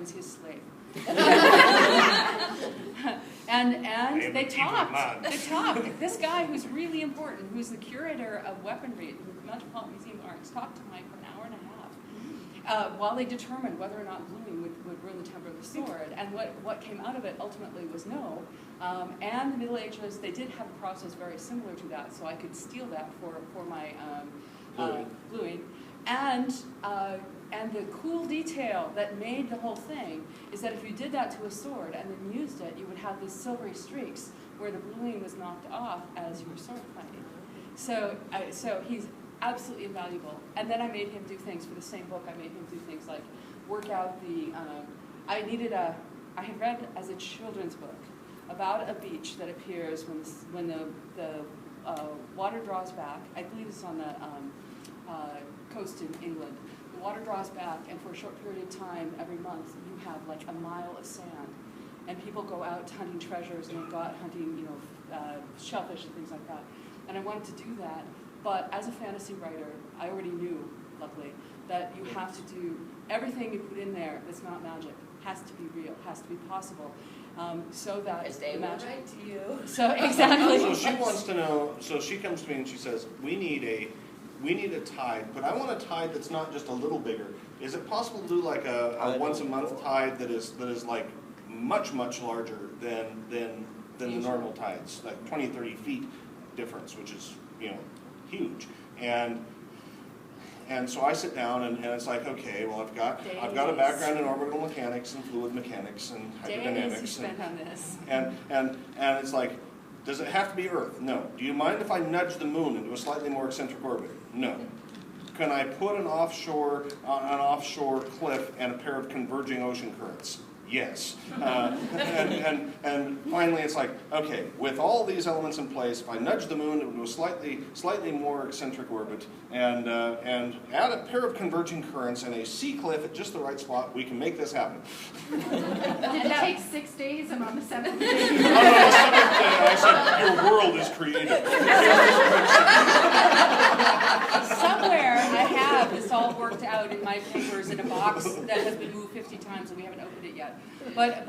was his slave. and they talked. They talked. This guy who's really important, who's the curator of weaponry at the Metropolitan Museum of Arts, talked to Mike for an hour and a half while they determined whether or not bluing would ruin the temper of the sword. And what came out of it ultimately was no. And the Middle Ages, they did have a process very similar to that, so I could steal that for my bluing. And the cool detail that made the whole thing is that if you did that to a sword and then used it, you would have these silvery streaks where the bluing was knocked off as you were sword fighting. So he's absolutely invaluable. And then I made him do things for the same book. I made him do things like work out the. I had read as a children's book about a beach that appears when the water draws back. I believe it's on the coast in England. The water draws back, and for a short period of time, every month, you have like a mile of sand. And people go out hunting treasures, and they go out hunting, shellfish and things like that. And I wanted to do that, but as a fantasy writer, I already knew, luckily, that you have to do everything you put in there that's not magic has to be real, has to be possible, so that they magic right to you. So exactly. So she wants to know. So she comes to me and she says, "We need a tide, but I want a tide that's not just a little bigger. Is it possible to do like a once a month tide that is like much larger than the normal tides, like 20, 30 feet difference, which is huge." And so I sit down and it's like, okay, well I've got a background in orbital mechanics and fluid mechanics and hydrodynamics. You spent on this. And it's like, does it have to be Earth? No. Do you mind if I nudge the moon into a slightly more eccentric orbit? No. Can I put an offshore cliff and a pair of converging ocean currents? Yes. And finally it's like, okay, with all these elements in place, if I nudge the moon into a slightly more eccentric orbit and add a pair of converging currents and a sea cliff at just the right spot, we can make this happen. Did it take 6 days and on the 7th day? On the 7th day, I said, your world is created. Somewhere I have this all worked out in my papers in a box that has been moved 50 times and we haven't opened it yet. But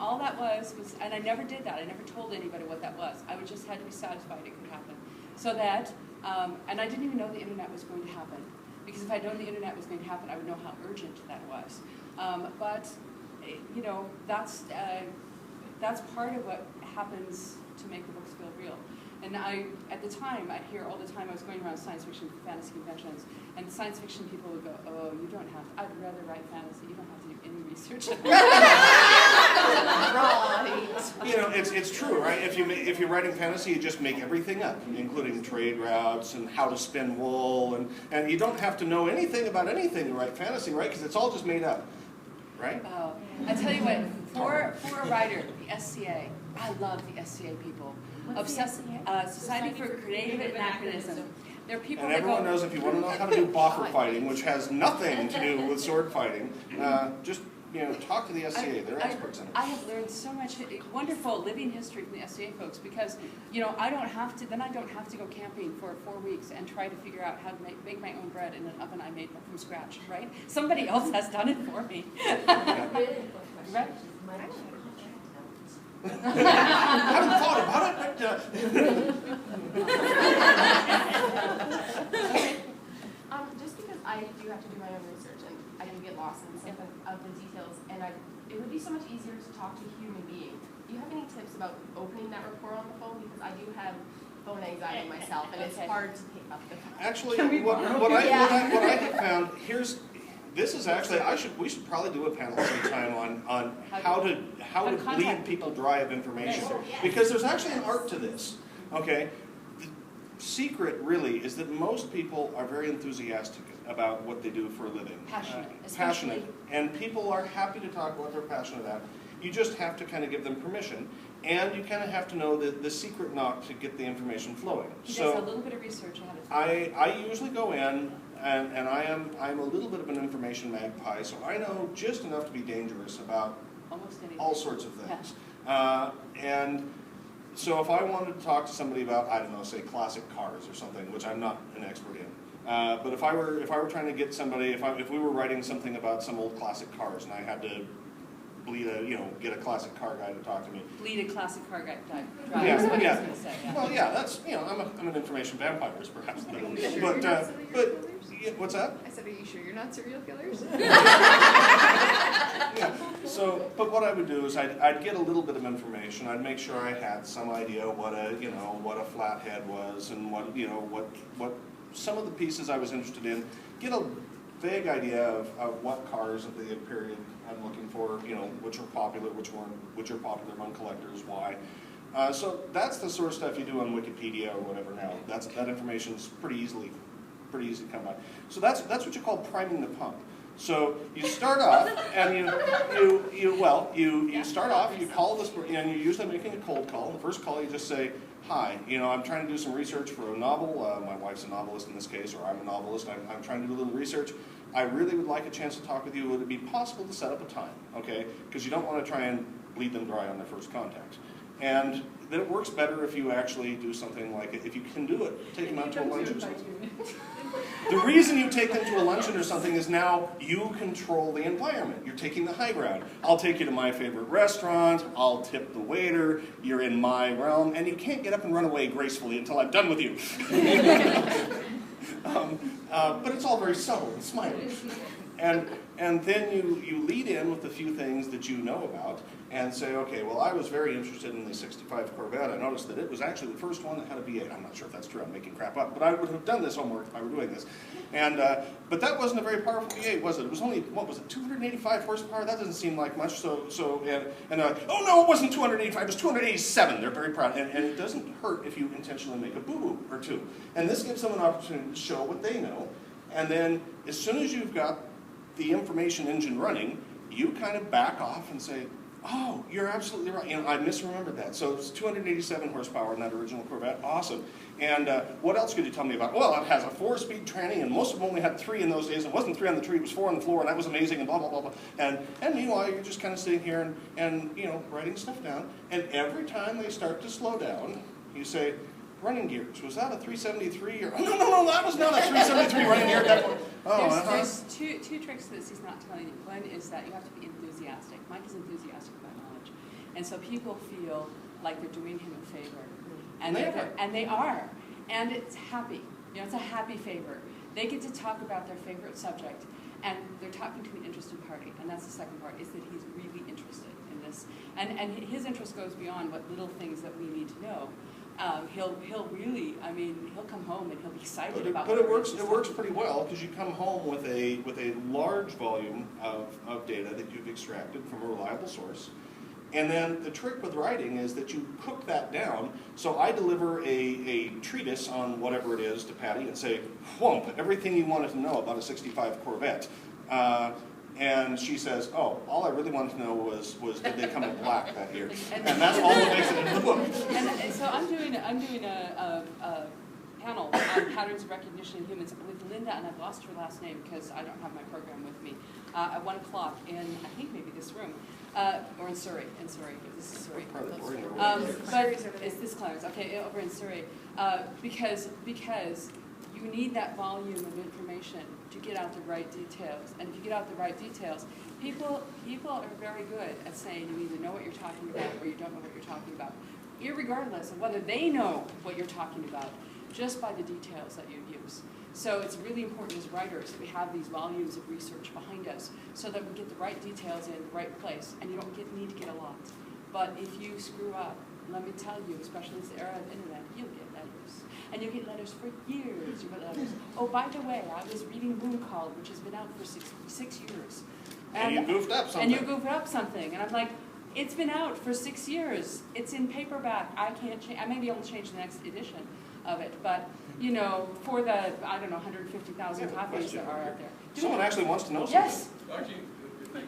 all that was, and I never did that. I never told anybody what that was. I just had to be satisfied it could happen. So that, and I didn't even know the internet was going to happen. Because if I'd known the internet was going to happen, I would know how urgent that was. That's part of what happens to make the books feel real. And at the time, I'd hear all the time, I was going around science fiction fantasy conventions, and science fiction people would go, "Oh, you don't have to, I'd rather write fantasy, you don't have to do any research." Right. It's true, right? If you're writing fantasy, you just make everything up, including trade routes and how to spin wool, and you don't have to know anything about anything to write fantasy, right? Because it's all just made up, right? Oh, I tell you what, for a writer, the SCA, I love the SCA people. Society for Creative Anachronism. There are people and that everyone go, knows if you want to know how to do boffer fighting, which has nothing to do with sword fighting, just talk to the SCA. They're experts in it. I have learned so much wonderful living history from the SCA folks because I don't have to go camping for 4 weeks and try to figure out how to make my own bread in an oven I made from scratch. Right? Somebody else has done it for me. Right? I haven't thought about it, but just because I do have to do my own research and I do get lost in some of the details, and it would be so much easier to talk to a human being. Do you have any tips about opening that rapport on the phone? Because I do have phone anxiety myself, and it's hard to pick up the phone. actually, what I have found this is actually we should probably do a panel sometime on how to lead people dry of information, because there's actually an art to this. Okay, the secret really is that most people are very enthusiastic about what they do for a living, passionate, and people are happy to talk about what they're passionate about. You just have to kind of give them permission, and you kind of have to know the secret knock to get the information flowing. He does a little bit of research ahead of time. I usually go in. And I'm a little bit of an information magpie, so I know just enough to be dangerous about almost anything. All sorts of things. Yeah. And so if I wanted to talk to somebody about, I don't know, say classic cars or something, which I'm not an expert in, But if I were trying to get somebody, if we were writing something about some old classic cars, and I had to get a classic car guy to talk to me. Bleed a classic car guy. Yeah, That's what yeah. I was going to say. Yeah. Well, yeah, that's I'm an information vampire, perhaps. But yeah, what's that? I said, are you sure you're not serial killers? Yeah. So, but what I would do is I'd get a little bit of information. I'd make sure I had some idea what a flathead was and what some of the pieces I was interested in. Get a vague idea of what cars of the period I'm looking for. Which are popular, which are popular among collectors, why. So that's the sort of stuff you do on Wikipedia or whatever now. That information's pretty easy to come by. So that's what you call priming the pump. So you start off and you start off, you call this, and you're usually making a cold call. The first call you just say, hi, I'm trying to do some research for a novel. My wife's a novelist in this case, or I'm a novelist. I'm trying to do a little research. I really would like a chance to talk with you. Would it be possible to set up a time, okay? Because you don't want to try and bleed them dry on their first contact. And then it works better if you actually do something like it. If you can do it, take them out to a luncheon or something. The reason you take them to a luncheon or something is now you control the environment. You're taking the high ground. I'll take you to my favorite restaurant. I'll tip the waiter. You're in my realm. And you can't get up and run away gracefully until I'm done with you. But it's all very subtle and smiling. And then you lead in with a few things that you know about and say, okay, well, I was very interested in the 65 Corvette. I noticed that it was actually the first one that had a V8. I'm not sure if that's true. I'm making crap up. But I would have done this homework if I were doing this. And but that wasn't a very powerful V8, was it? It was only, what was it, 285 horsepower? That doesn't seem like much. Oh, no, it wasn't 285. It was 287. They're very proud. And it doesn't hurt if you intentionally make a boo-boo or two. And this gives them an opportunity to show what they know. And then as soon as you've got the information engine running, you kind of back off and say, oh, you're absolutely right. I misremembered that. So it's 287 horsepower in that original Corvette. Awesome. And what else could you tell me about? Well, it has a 4-speed tranny, and most of them only had 3 in those days. It wasn't 3 on the tree, it was 4 on the floor, and that was amazing, and blah, blah, blah, blah. And meanwhile, you're just kind of sitting here and writing stuff down. And every time they start to slow down, you say, running gears, was that a 373? Or, no, that was not a 373 running gear at that point. Oh, there's two tricks that he's not telling you. One is that you have to be enthusiastic. Mike is enthusiastic about knowledge. And so people feel like they're doing him a favor. And they are. And it's happy. It's a happy favor. They get to talk about their favorite subject, and they're talking to an interested party. And that's the second part, is that he's really interested in this. And his interest goes beyond what little things that we need to know. He'll really, he'll come home and he'll be excited about it. But it works pretty well, because you come home with a large volume of data that you've extracted from a reliable source. And then the trick with writing is that you cook that down. So I deliver a treatise on whatever it is to Patty and say, whomp, everything you wanted to know about a 65 Corvette. And she says, oh, all I really wanted to know was did they come in black that year? And that's all that makes it into the book. And so I'm doing a panel on patterns of recognition in humans with Linda, and I've lost her last name because I don't have my program with me, at 1 o'clock in, I think maybe this room, or in Surrey, this is Surrey. But it's this Clarence, okay, over in Surrey, because you need that volume of information to get out the right details. And if you get out the right details, people are very good at saying you either know what you're talking about or you don't know what you're talking about, irregardless of whether they know what you're talking about, just by the details that you use. So it's really important as writers that we have these volumes of research behind us so that we get the right details in the right place, and you don't need to get a lot. But if you screw up, let me tell you, especially in this era of internet, you'll get letters. And you'll get letters for years. You get letters. Oh, by the way, I was reading Moon Call, which has been out for six years. And you goofed up something. And you goofed up something. And I'm like, it's been out for 6 years. It's in paperback. I can't change. I may be able to change the next edition of it. But, for the, 150,000 copies that are out there. Someone actually wants to know something. Yes. Actually,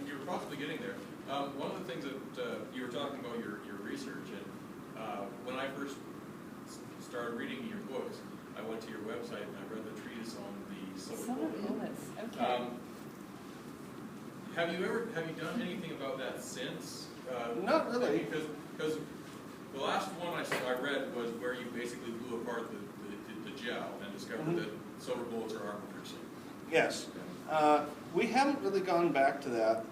you're possibly getting there. One of the things that you were talking about your research, and when I first started reading your books, I went to your website and I read the treatise on the solar bullets. Okay. Have you done anything about that since? Not really. Because the last one I read was where you basically blew apart the gel and discovered that silver bullets are armor piercing. Yes. We haven't really gone back to that.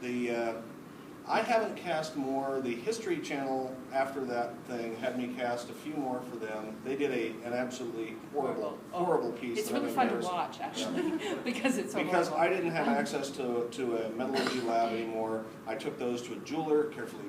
I haven't cast more. The History Channel, after that thing, had me cast a few more for them. They did an absolutely horrible piece. It's that really I'm fun to embarrassed. watch, actually, because it's so Because horrible. I didn't have access to a metallurgy lab anymore. I took those to a jeweler, carefully